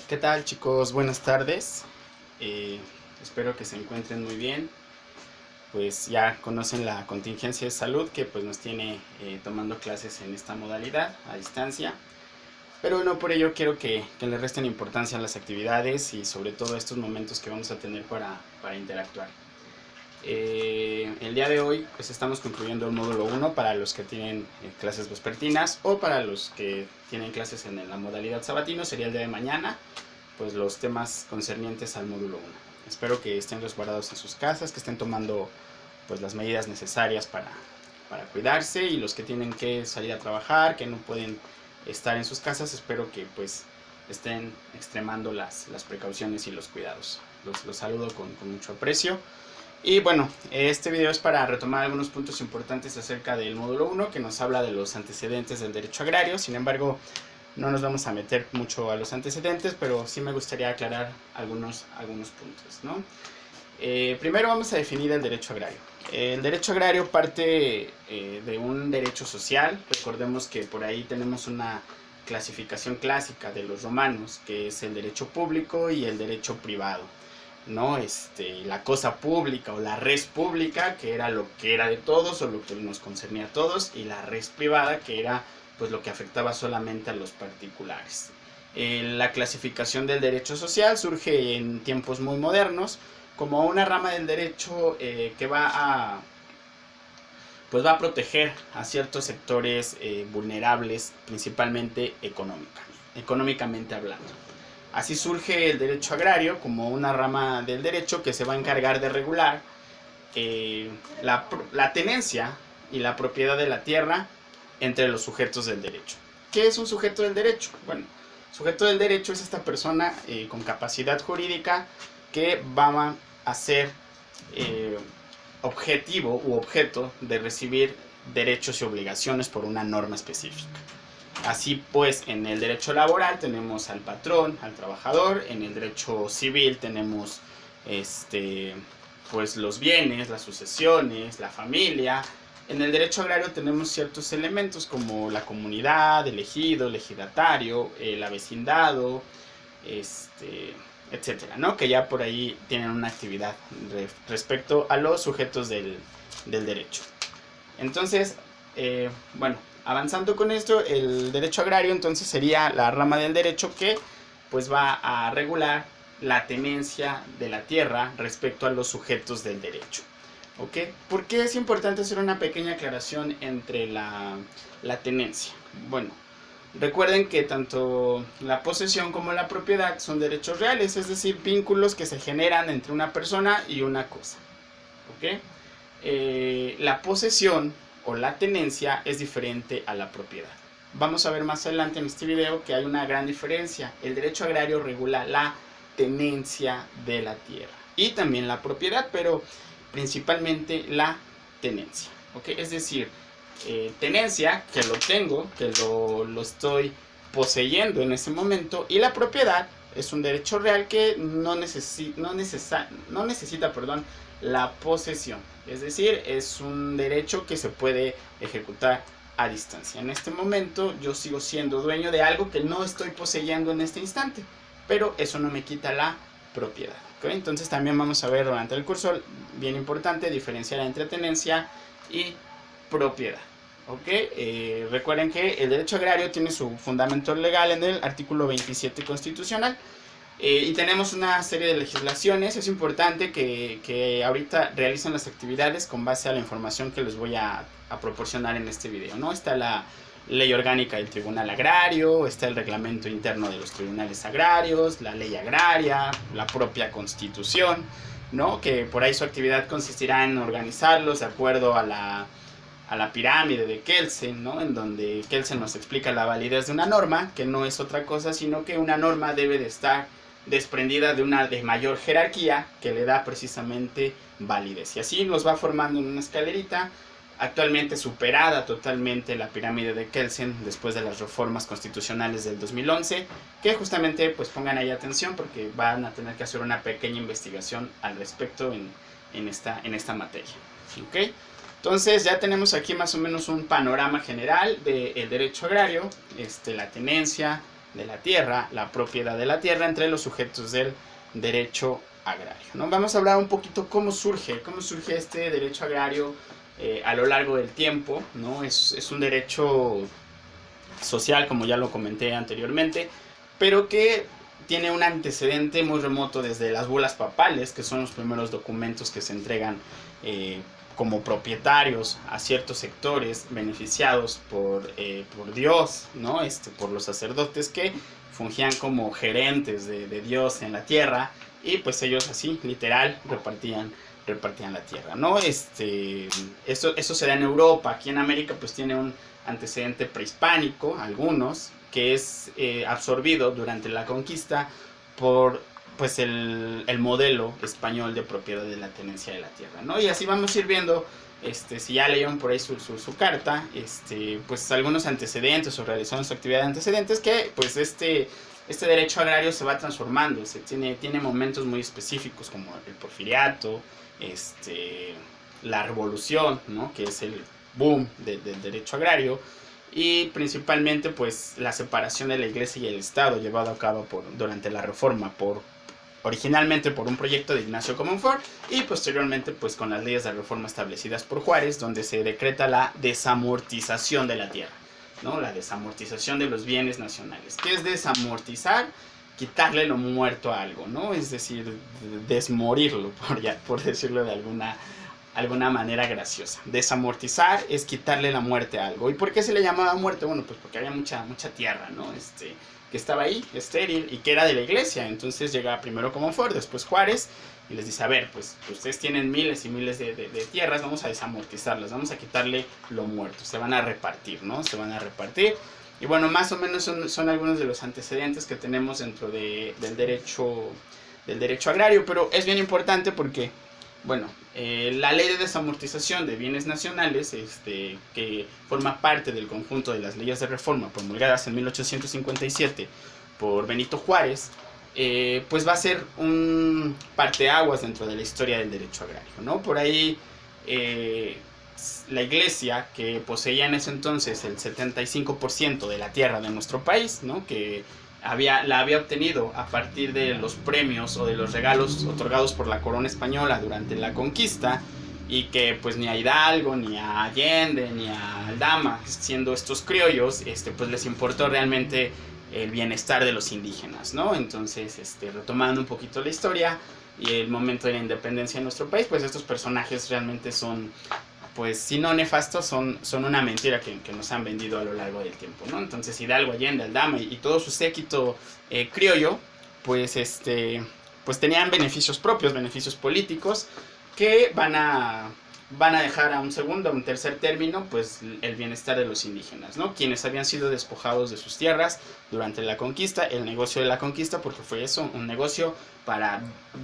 ¿Qué tal, chicos? Buenas tardes. Eh, Espero que se encuentren muy bien. Pues ya conocen la contingencia de salud que pues nos tiene tomando clases en esta modalidad a distancia. Pero no por ello quiero que le resten importancia a las actividades y sobre todo estos momentos que vamos a tener para interactuar. El día de hoy pues estamos concluyendo el módulo 1 para los que tienen clases vespertinas, o para los que tienen clases en la modalidad sabatino sería el día de mañana, pues los temas concernientes al módulo 1. Espero que estén resguardados en sus casas, que estén tomando pues las medidas necesarias para cuidarse, y los que tienen que salir a trabajar, que no pueden estar en sus casas, espero que pues estén extremando las precauciones y los cuidados. Los saludo con mucho aprecio. Y bueno, este video es para retomar algunos puntos importantes acerca del módulo 1, que nos habla de los antecedentes del derecho agrario. Sin embargo, no nos vamos a meter mucho a los antecedentes, pero sí me gustaría aclarar algunos puntos, ¿no? Primero vamos a definir el derecho agrario. El derecho agrario parte de un derecho social. Recordemos que por ahí tenemos una clasificación clásica de los romanos, que es el derecho público y el derecho privado, ¿no? La cosa pública o la res pública, que era lo que era de todos o lo que nos concernía a todos, y la res privada, que era pues lo que afectaba solamente a los particulares. La clasificación del derecho social surge en tiempos muy modernos como una rama del derecho que va a proteger a ciertos sectores vulnerables, principalmente económicamente hablando. Así surge el derecho agrario como una rama del derecho que se va a encargar de regular la tenencia y la propiedad de la tierra entre los sujetos del derecho. ¿Qué es un sujeto del derecho? Bueno, sujeto del derecho es esta persona con capacidad jurídica que va a ser objetivo u objeto de recibir derechos y obligaciones por una norma específica. Así pues, en el derecho laboral tenemos al patrón, al trabajador. En el derecho civil tenemos pues los bienes, las sucesiones, la familia. En el derecho agrario tenemos ciertos elementos como la comunidad, el ejido, el ejidatario, el avecindado, etcétera, ¿no? Que ya por ahí tienen una actividad respecto a los sujetos del derecho. Entonces, bueno, avanzando con esto, el derecho agrario entonces sería la rama del derecho que pues va a regular la tenencia de la tierra respecto a los sujetos del derecho. ¿Ok? ¿Por qué es importante hacer una pequeña aclaración entre la tenencia? Bueno, recuerden que tanto la posesión como la propiedad son derechos reales, es decir, vínculos que se generan entre una persona y una cosa. ¿Ok? La posesión o la tenencia es diferente a la propiedad. Vamos a ver más adelante en este video que hay una gran diferencia. El derecho agrario regula la tenencia de la tierra y también la propiedad, pero principalmente la tenencia. ¿Ok? Es decir, tenencia, que lo tengo, que lo estoy poseyendo en ese momento, y la propiedad es un derecho real que no necesita la posesión. Es decir, es un derecho que se puede ejecutar a distancia. En este momento yo sigo siendo dueño de algo que no estoy poseyendo en este instante, pero eso no me quita la propiedad. ¿Okay? Entonces también vamos a ver durante el curso, bien importante, diferenciar entre tenencia y propiedad. ¿Okay? Recuerden que el derecho agrario tiene su fundamento legal en el artículo 27 constitucional. Y tenemos una serie de legislaciones. Es importante que ahorita realicen las actividades con base a la información que les voy a proporcionar en este video, ¿no? Está la ley orgánica del Tribunal Agrario, está el reglamento interno de los tribunales agrarios, la ley agraria, la propia Constitución, ¿no? Que por ahí su actividad consistirá en organizarlos de acuerdo a la pirámide de Kelsen, ¿no? En donde Kelsen nos explica la validez de una norma, que no es otra cosa sino que una norma debe de estar desprendida de una de mayor jerarquía que le da precisamente validez. Y así nos va formando en una escalerita, actualmente superada totalmente la pirámide de Kelsen después de las reformas constitucionales del 2011, que justamente pues pongan ahí atención porque van a tener que hacer una pequeña investigación al respecto en esta materia. ¿Okay? Entonces ya tenemos aquí más o menos un panorama general del derecho agrario, la tenencia, de la tierra, la propiedad de la tierra entre los sujetos del derecho agrario, ¿no? Vamos a hablar un poquito cómo surge este derecho agrario a lo largo del tiempo, ¿no? Es un derecho social, como ya lo comenté anteriormente, pero que tiene un antecedente muy remoto desde las bulas papales, que son los primeros documentos que se entregan como propietarios a ciertos sectores beneficiados por Dios, ¿no? Por los sacerdotes que fungían como gerentes de Dios en la tierra, y pues ellos así, literal, repartían la tierra, ¿no? Eso se da en Europa. Aquí en América pues tiene un antecedente prehispánico, algunos, que es absorbido durante la conquista por pues el modelo español de propiedad de la tenencia de la tierra, ¿no? Y así vamos a ir viendo, si ya leyeron por ahí su carta, pues algunos antecedentes o realizaron su actividad de antecedentes, que pues este derecho agrario se va transformando, tiene momentos muy específicos como el porfiriato, la revolución, ¿no? Que es el boom del derecho agrario, y principalmente pues la separación de la iglesia y el Estado llevado a cabo durante la reforma originalmente por un proyecto de Ignacio Comonfort, y posteriormente pues con las leyes de reforma establecidas por Juárez, donde se decreta la desamortización de la tierra, ¿no? La desamortización de los bienes nacionales. ¿Qué es desamortizar? Quitarle lo muerto a algo, ¿no? Es decir, desmorirlo, por decirlo de alguna manera graciosa. Desamortizar es quitarle la muerte a algo. ¿Y por qué se le llamaba muerte? Bueno, pues porque había mucha tierra, ¿no? Que estaba ahí, estéril, y que era de la iglesia. Entonces llega primero Comonfort, después Juárez, y les dice, a ver, pues ustedes tienen miles y miles de tierras, vamos a desamortizarlas, vamos a quitarle lo muerto, se van a repartir, ¿no? Se van a repartir. Y bueno, más o menos son algunos de los antecedentes que tenemos dentro del derecho agrario, pero es bien importante porque, bueno, la ley de desamortización de bienes nacionales, que forma parte del conjunto de las leyes de reforma promulgadas en 1857 por Benito Juárez, pues va a ser un parteaguas dentro de la historia del derecho agrario, ¿no? Por ahí la iglesia, que poseía en ese entonces el 75% de la tierra de nuestro país, ¿no? Que la había obtenido a partir de los premios o de los regalos otorgados por la corona española durante la conquista, y que pues ni a Hidalgo, ni a Allende, ni a Aldama, siendo estos criollos, pues les importó realmente el bienestar de los indígenas, ¿no? Entonces, retomando un poquito la historia y el momento de la independencia de nuestro país, pues estos personajes realmente son, pues si no nefastos, son una mentira que nos han vendido a lo largo del tiempo, ¿no? Entonces Hidalgo, Allende, Aldama y todo su séquito criollo, pues pues tenían beneficios propios, beneficios políticos, que van a dejar a un segundo, a un tercer término, pues el bienestar de los indígenas, ¿no? Quienes habían sido despojados de sus tierras durante la conquista, el negocio de la conquista, porque fue eso, un negocio para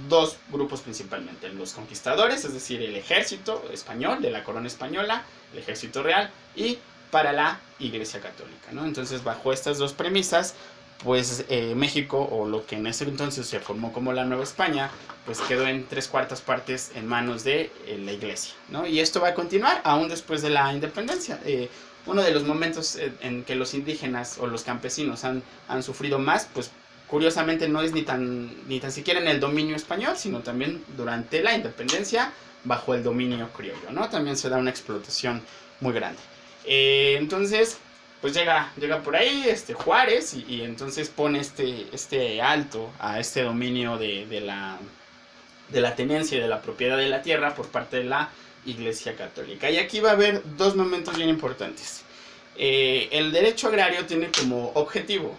dos grupos principalmente: los conquistadores, es decir, el ejército español de la corona española, el ejército real, y para la Iglesia Católica, ¿no? Entonces, bajo estas dos premisas, pues México, o lo que en ese entonces se formó como la Nueva España, pues quedó en 3/4 partes en manos de la iglesia, ¿no? Y esto va a continuar aún después de la independencia. Uno de los momentos en que los indígenas o los campesinos han sufrido más, pues curiosamente no es ni tan siquiera en el dominio español, sino también durante la independencia bajo el dominio criollo, ¿no? También se da una explotación muy grande. Entonces, pues llega por ahí Juárez, y entonces pone este alto a este dominio de la tenencia y de la propiedad de la tierra por parte de la Iglesia Católica. Y aquí va a haber dos momentos bien importantes. El derecho agrario tiene como objetivo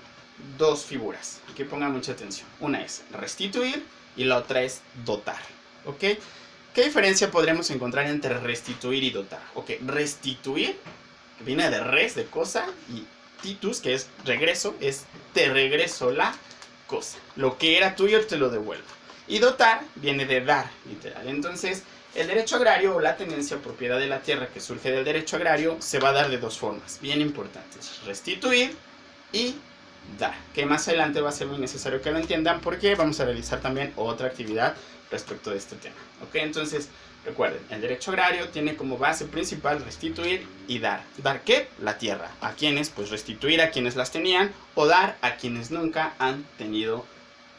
dos figuras, que pongan mucha atención. Una es restituir y la otra es dotar, ¿ok? ¿Qué diferencia podremos encontrar entre restituir y dotar? Ok, restituir, que viene de res, de cosa, y titus, que es regreso, es te regreso la cosa. Lo que era tuyo te lo devuelvo. Y dotar viene de dar, literal. Entonces, el derecho agrario, o la tenencia o propiedad de la tierra que surge del derecho agrario, se va a dar de dos formas bien importantes: restituir y dar, que más adelante va a ser muy necesario que lo entiendan, porque vamos a realizar también otra actividad respecto de este tema, ¿ok? Entonces, Recuerden, el derecho agrario tiene como base principal restituir y dar. ¿Dar qué? La tierra. ¿A quiénes? Pues restituir a quienes las tenían o dar a quienes nunca han tenido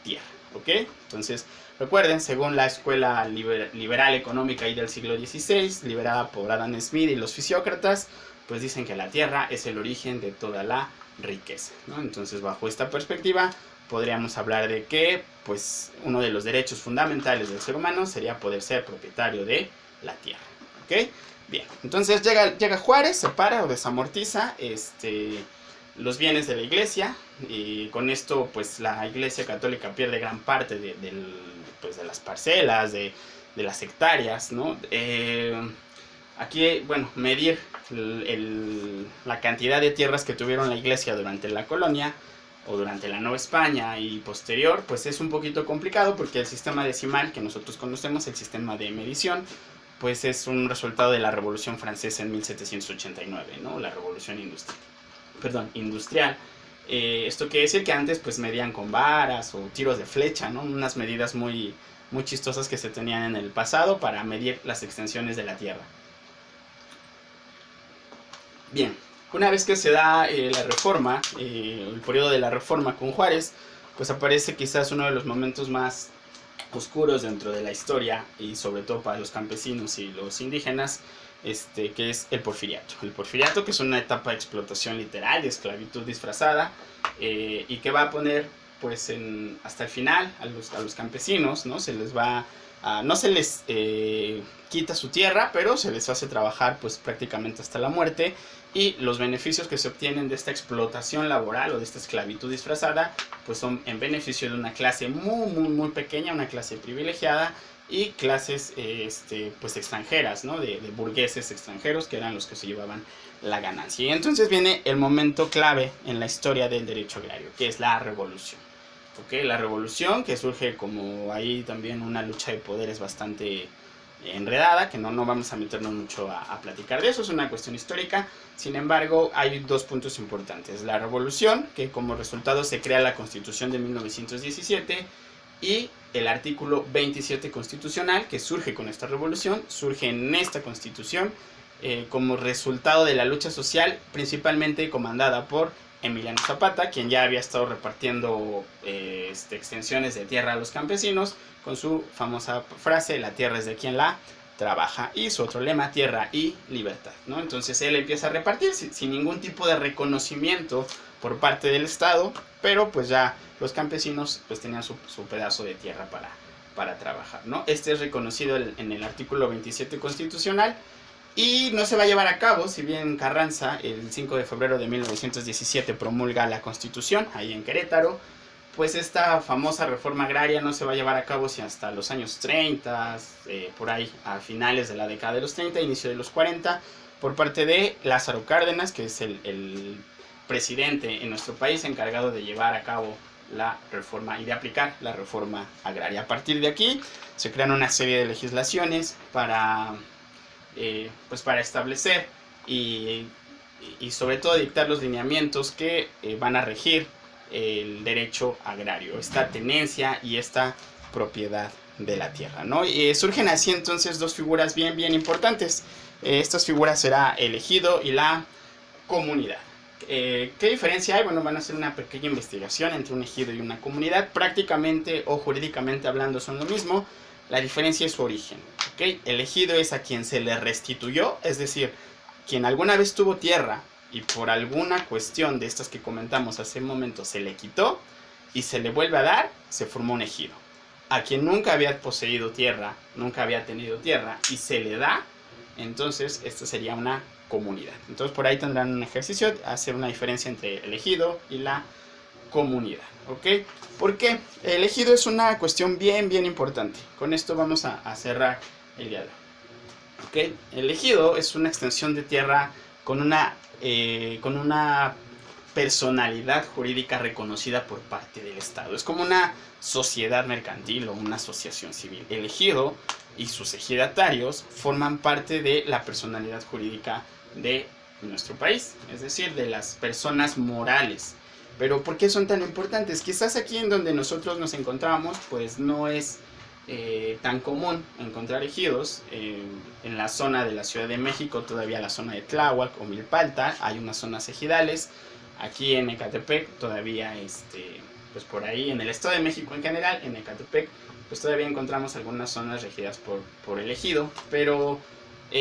tierra. ¿Ok? Entonces, recuerden, según la escuela liberal económica y del siglo XVI, liberada por Adam Smith y los fisiócratas, pues dicen que la tierra es el origen de toda la riqueza, ¿no? Entonces, bajo esta perspectiva, podríamos hablar de que pues uno de los derechos fundamentales del ser humano sería poder ser propietario de la tierra. ¿Ok? Bien, entonces llega Juárez, separa o desamortiza los bienes de la iglesia, y con esto pues la iglesia católica pierde gran parte de las parcelas, de las hectáreas, ¿no? Aquí, bueno, medir la cantidad de tierras que tuvieron la iglesia durante la colonia o durante la Nueva España y posterior, pues es un poquito complicado porque el sistema decimal que nosotros conocemos, el sistema de medición, pues es un resultado de la Revolución Francesa en 1789, ¿no? La Revolución Industrial. Esto quiere decir que antes pues medían con varas o tiros de flecha, ¿no? Unas medidas muy chistosas que se tenían en el pasado para medir las extensiones de la tierra. Bien. Una vez que se da la reforma, el periodo de la reforma con Juárez, pues aparece quizás uno de los momentos más oscuros dentro de la historia y sobre todo para los campesinos y los indígenas, que es el porfiriato. El porfiriato, que es una etapa de explotación literal, de esclavitud disfrazada, y que va a poner pues hasta el final a los campesinos, ¿no? No se les quita su tierra, pero se les hace trabajar pues prácticamente hasta la muerte, y los beneficios que se obtienen de esta explotación laboral o de esta esclavitud disfrazada pues son en beneficio de una clase muy pequeña, una clase privilegiada, y clases pues extranjeras, ¿no? de burgueses extranjeros que eran los que se llevaban la ganancia. Y entonces viene el momento clave en la historia del derecho agrario, que es la revolución. ¿Okay? La revolución, que surge como ahí también una lucha de poderes bastante enredada, que no vamos a meternos mucho a platicar de eso, es una cuestión histórica. Sin embargo, hay dos puntos importantes: la revolución, que como resultado se crea la Constitución de 1917, y el artículo 27 constitucional, que surge con esta revolución, surge en esta Constitución como resultado de la lucha social, principalmente comandada por Emiliano Zapata, quien ya había estado repartiendo extensiones de tierra a los campesinos con su famosa frase: la tierra es de quien la trabaja, y su otro lema: tierra y libertad, ¿no? Entonces él empieza a repartir sin ningún tipo de reconocimiento por parte del Estado, pero pues ya los campesinos pues tenían su pedazo de tierra para trabajar, ¿no? Este es reconocido en el artículo 27 constitucional. Y no se va a llevar a cabo, si bien Carranza el 5 de febrero de 1917 promulga la Constitución ahí en Querétaro, pues esta famosa reforma agraria no se va a llevar a cabo sino hasta los años 30, por ahí a finales de la década de los 30, inicio de los 40, por parte de Lázaro Cárdenas, que es el presidente en nuestro país encargado de llevar a cabo la reforma y de aplicar la reforma agraria. A partir de aquí se crean una serie de legislaciones para establecer y sobre todo dictar los lineamientos que van a regir el derecho agrario, esta tenencia y esta propiedad de la tierra, ¿no? Y surgen así entonces dos figuras bien importantes. Estas figuras será el ejido y la comunidad. ¿Qué diferencia hay? Bueno, van a hacer una pequeña investigación entre un ejido y una comunidad. Prácticamente o jurídicamente hablando son lo mismo. La diferencia es su origen, ¿okay? El ejido es a quien se le restituyó, es decir, quien alguna vez tuvo tierra y por alguna cuestión de estas que comentamos hace un momento se le quitó y se le vuelve a dar, se formó un ejido. A quien nunca había poseído tierra, nunca había tenido tierra y se le da, entonces esta sería una comunidad. Entonces por ahí tendrán un ejercicio, hacer una diferencia entre el ejido y la comunidad, ¿ok? Porque el ejido es una cuestión bien importante. Con esto vamos a cerrar el diálogo. ¿Ok? El ejido es una extensión de tierra con una personalidad jurídica reconocida por parte del Estado. Es como una sociedad mercantil o una asociación civil. El ejido y sus ejidatarios forman parte de la personalidad jurídica de nuestro país, es decir, de las personas morales. Pero ¿por qué son tan importantes? Quizás aquí en donde nosotros nos encontramos, pues no es tan común encontrar ejidos. En la zona de la Ciudad de México, todavía la zona de Tláhuac o Milpalta, hay unas zonas ejidales. Aquí en Ecatepec todavía, pues por ahí, en el Estado de México en general, en Ecatepec, pues todavía encontramos algunas zonas regidas por el ejido, pero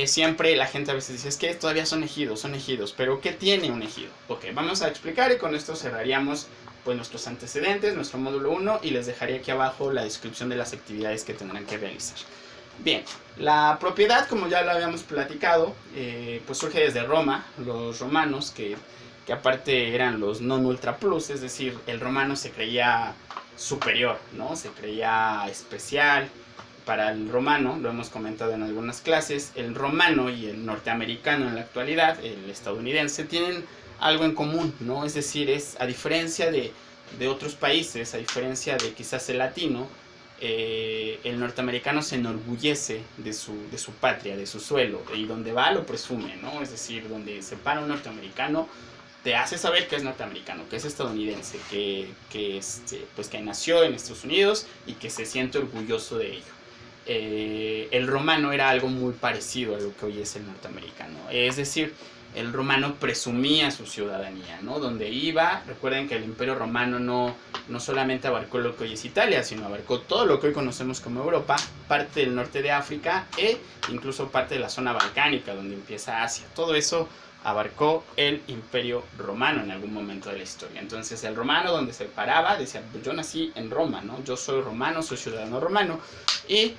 siempre la gente a veces dice, es que todavía son ejidos, pero ¿qué tiene un ejido? Ok, vamos a explicar y con esto cerraríamos pues nuestros antecedentes, nuestro módulo 1, y les dejaré aquí abajo la descripción de las actividades que tendrán que realizar. Bien, la propiedad, como ya lo habíamos platicado, pues surge desde Roma. Los romanos, que aparte eran los non ultra plus, es decir, el romano se creía superior, ¿no? Se creía especial. Para el romano, lo hemos comentado en algunas clases, el romano y el norteamericano en la actualidad, el estadounidense, tienen algo en común, ¿no? Es decir, a diferencia de otros países, a diferencia de quizás el latino, el norteamericano se enorgullece de su patria, de su suelo, y donde va lo presume, ¿no? Es decir, donde se para un norteamericano, te hace saber que es norteamericano, que es estadounidense, pues que nació en Estados Unidos y que se siente orgulloso de ello. El romano era algo muy parecido a lo que hoy es el norteamericano, es decir, el romano presumía su ciudadanía, ¿no? Donde iba, recuerden que el Imperio Romano no solamente abarcó lo que hoy es Italia, sino abarcó todo lo que hoy conocemos como Europa, parte del norte de África e incluso parte de la zona balcánica, donde empieza Asia. Todo eso abarcó el Imperio Romano en algún momento de la historia. Entonces el romano, donde se paraba, decía, pues yo nací en Roma, ¿no? Yo soy romano, soy ciudadano romano, y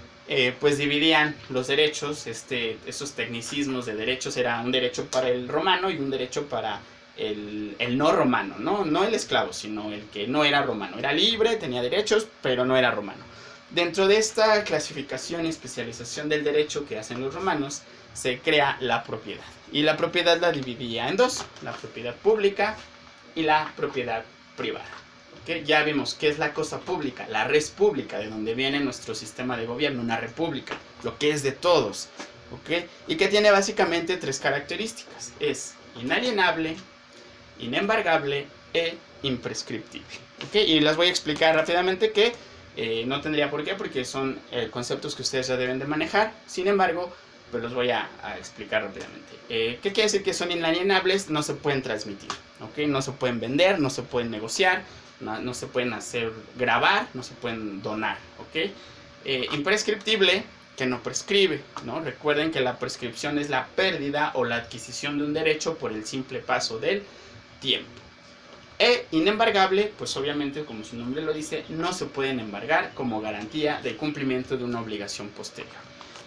pues dividían los derechos, esos tecnicismos de derechos, era un derecho para el romano y un derecho para el no romano, no el esclavo, sino el que no era romano, era libre, tenía derechos, pero no era romano. Dentro de esta clasificación y especialización del derecho que hacen los romanos, se crea la propiedad, y la propiedad la dividía en dos, la propiedad pública y la propiedad privada. ¿Okay? Ya vimos qué es la cosa pública, la res pública, de donde viene nuestro sistema de gobierno, una república, lo que es de todos, ¿okay? Y que tiene básicamente tres características: es inalienable, inembargable e imprescriptible. ¿Okay? Y las voy a explicar rápidamente, que no tendría por qué, porque son conceptos que ustedes ya deben de manejar. Sin embargo, pues los voy a explicar rápidamente. ¿Qué quiere decir que son inalienables? No se pueden transmitir, ¿okay? No se pueden vender, no se pueden negociar, no se pueden hacer grabar, no se pueden donar, ¿ok? Imprescriptible, que no prescribe, ¿no? Recuerden que la prescripción es la pérdida o la adquisición de un derecho por el simple paso del tiempo. Inembargable, pues obviamente, como su nombre lo dice, no se pueden embargar como garantía del cumplimiento de una obligación posterior.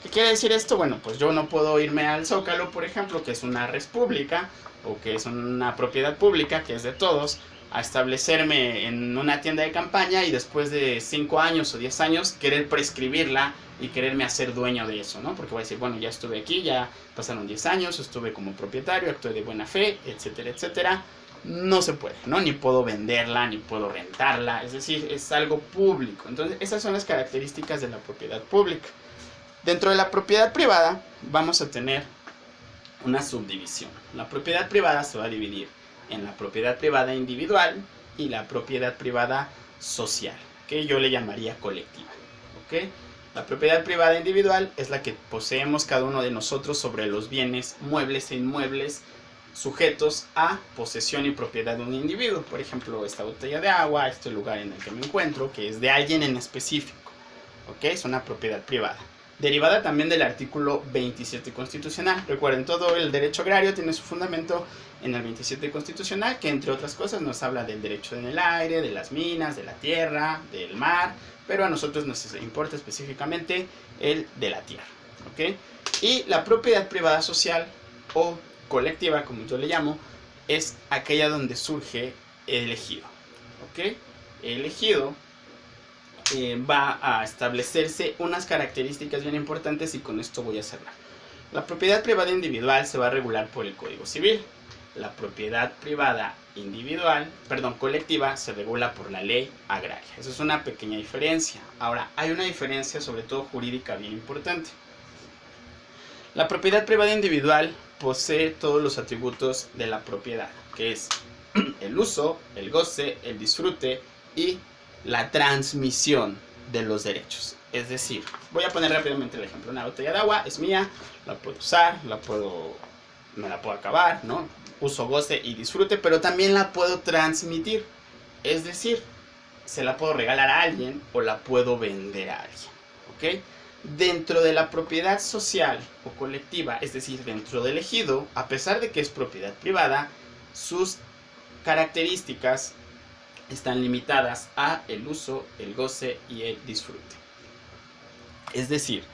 ¿Qué quiere decir esto? Bueno, pues yo no puedo irme al Zócalo, por ejemplo, que es una res pública, o que es una propiedad pública, que es de todos, a establecerme en una tienda de campaña y después de 5 años o 10 años querer prescribirla y quererme hacer dueño de eso, ¿no? Porque voy a decir, bueno, ya estuve aquí, ya pasaron 10 años, estuve como propietario, actué de buena fe, etcétera, etcétera. No se puede, ¿no? Ni puedo venderla, ni puedo rentarla, es decir, es algo público. Entonces, esas son las características de la propiedad pública. Dentro de la propiedad privada vamos a tener una subdivisión. La propiedad privada se va a dividir en la propiedad privada individual y la propiedad privada social, que yo le llamaría colectiva, ¿ok? La propiedad privada individual es la que poseemos cada uno de nosotros sobre los bienes muebles e inmuebles sujetos a posesión y propiedad de un individuo. Por ejemplo, esta botella de agua, este lugar en el que me encuentro, que es de alguien en específico, ¿ok? Es una propiedad privada, derivada también del artículo 27 constitucional. Recuerden, todo el derecho agrario tiene su fundamento en el 27 constitucional, que entre otras cosas nos habla del derecho en el aire, de las minas, de la tierra, del mar, pero a nosotros nos importa específicamente el de la tierra, ¿ok? Y la propiedad privada social o colectiva, como yo le llamo, es aquella donde surge el ejido, ¿ok? El ejido va a establecerse unas características bien importantes, y con esto voy a cerrar. La propiedad privada individual se va a regular por el Código Civil. La propiedad privada colectiva se regula por la ley agraria. Eso es una pequeña diferencia. Ahora, hay una diferencia sobre todo jurídica bien importante. La propiedad privada individual posee todos los atributos de la propiedad, que es el uso, el goce, el disfrute y la transmisión de los derechos. Es decir, voy a poner rápidamente el ejemplo. Una botella de agua es mía, la puedo usar, me la puedo acabar, ¿no? Uso, goce y disfrute, pero también la puedo transmitir. Es decir, se la puedo regalar a alguien o la puedo vender a alguien, ¿ok? Dentro de la propiedad social o colectiva, es decir, dentro del ejido, a pesar de que es propiedad privada, sus características están limitadas a el uso, el goce y el disfrute. Es decir,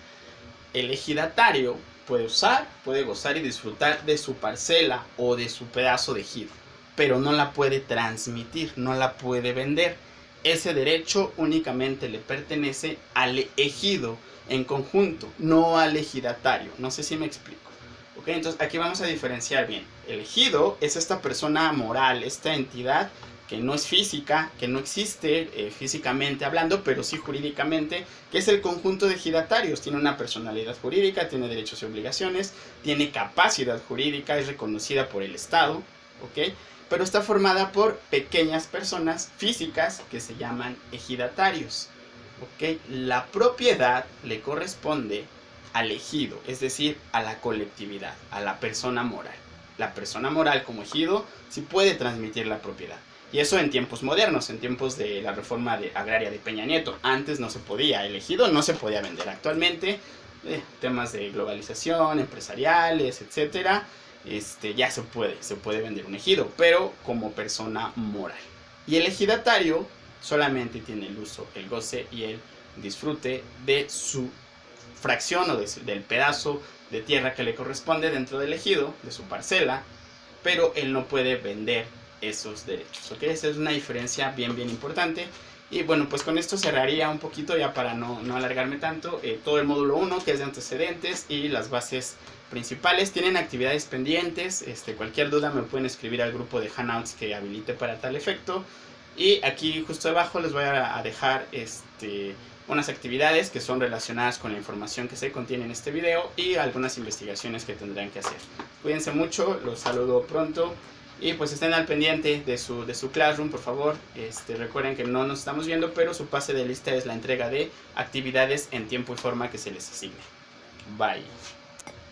el ejidatario puede usar, puede gozar y disfrutar de su parcela o de su pedazo de ejido, pero no la puede transmitir, no la puede vender. Ese derecho únicamente le pertenece al ejido en conjunto, no al ejidatario. No sé si me explico. ¿Ok? Entonces aquí vamos a diferenciar bien. El ejido es esta persona moral, esta entidad que no es física, que no existe físicamente hablando, pero sí jurídicamente, que es el conjunto de ejidatarios. Tiene una personalidad jurídica, tiene derechos y obligaciones, tiene capacidad jurídica, es reconocida por el Estado, ¿ok? Pero está formada por pequeñas personas físicas que se llaman ejidatarios, ¿ok? La propiedad le corresponde al ejido, es decir, a la colectividad, a la persona moral. La persona moral como ejido sí puede transmitir la propiedad. Y eso en tiempos modernos, en tiempos de la reforma agraria de Peña Nieto. Antes no se podía, el ejido no se podía vender. Actualmente, temas de globalización, empresariales, etcétera, ya se puede vender un ejido, pero como persona moral. Y el ejidatario solamente tiene el uso, el goce y el disfrute de su fracción o del pedazo de tierra que le corresponde dentro del ejido, de su parcela, pero él no puede vender esos derechos, ¿ok? Esa es una diferencia bien importante. Y bueno, pues con esto cerraría un poquito ya para no alargarme tanto. Todo el módulo 1, que es de antecedentes, y las bases principales. Tienen actividades pendientes, cualquier duda me pueden escribir al grupo de Hangouts que habilite para tal efecto. Y aquí justo abajo les voy a dejar unas actividades que son relacionadas con la información que se contiene en este video y algunas investigaciones que tendrán que hacer. Cuídense mucho, los saludo pronto. Y pues estén al pendiente de su Classroom, por favor. Recuerden que no nos estamos viendo, pero su pase de lista es la entrega de actividades en tiempo y forma que se les asigne. Bye.